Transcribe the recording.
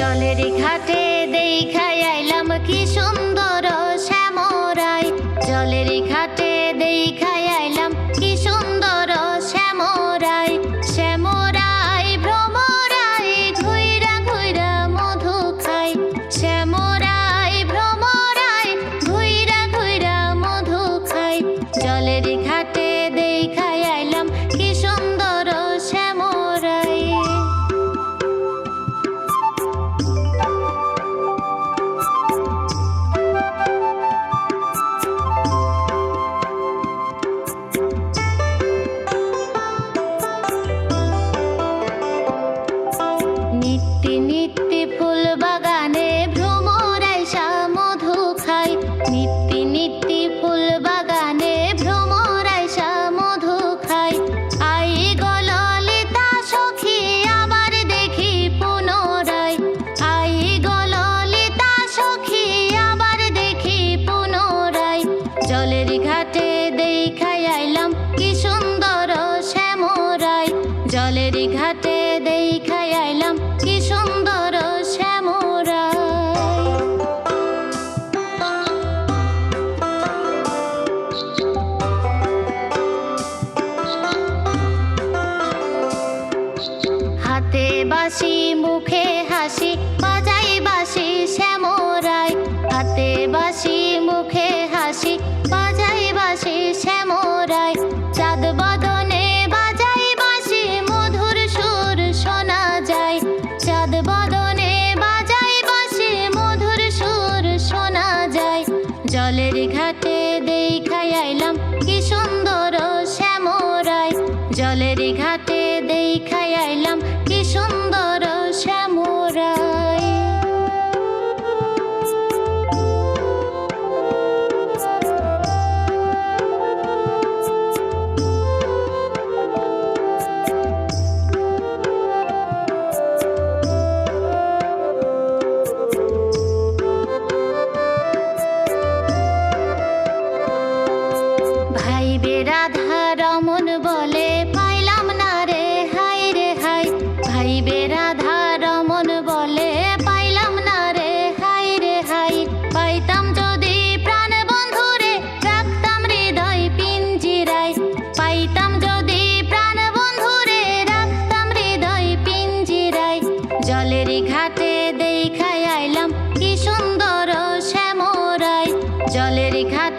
জলের ঘাটে দেখাই আইলাম কি সুন্দর শ্যামরাই। জলের ঘাটে দেখাই আইলাম কি সুন্দর শ্যামরাই। শ্যামরাই ভ্রমরাই ঘুইরা ঘুইরা মধু খাই। শ্যামরাই ভ্রমরাই ঘুইরা ঘুইরা মধু খাই। জলের ঘাটে দেখাই আইলাম কি সুন্দর শ্যামরাই। নিত্যি নিত্যি ফুল বাগানে ভ্রমরাই মধু খাই। নিত্যি নিত্যি ফুল বাগানে ভ্রমরাই মধু খাই। আই গো ললিতা সখী আবার দেখি পুনরায়। আই গো ললিতা সখী আবার দেখি পুনরায়। জলের ঘাটে দেখাই আইলাম কি সুন্দর শ্যামরাই। জলের ঘাটে দেখাই আইলাম কি সুন্দর শ্যামরাই। হাতে বাঁশি মুখে হাসি বাজাই বাঁশি শ্যামরাই। হাতে বাঁশি মুখে হাসি বাজাই বাঁশি শ্যামরাই। চাঁদ বদনে বাজাই বাঁশি মধুর সুর শোনা যায়। চাঁদ বদনে বাজাই বাঁশি মধুর সুর শোনা যায়। জলের ঘাটে দেখাই আইলাম কি সুন্দর শ্যামরাই। জলের ঘাটে দেখাই আইলাম কি সুন্দর শ্যামরাই। ভাইবে রাধা রমন বলে পাইলাম না রে হাই রে হাই। ভাইবে রাধা রমন বলে পাইলাম না রে হাই রে হাই। পাইতাম যদি প্রাণ বন্ধুরে রাখতাম হৃদয় পিঞ্জিরায়। পাইতাম যদি প্রাণ বন্ধুরে রাখতাম হৃদয় পিঞ্জিরায়। জলের ঘাটে দেখাই আইলাম কি সুন্দর শ্যামরাই। জলের ঘাটে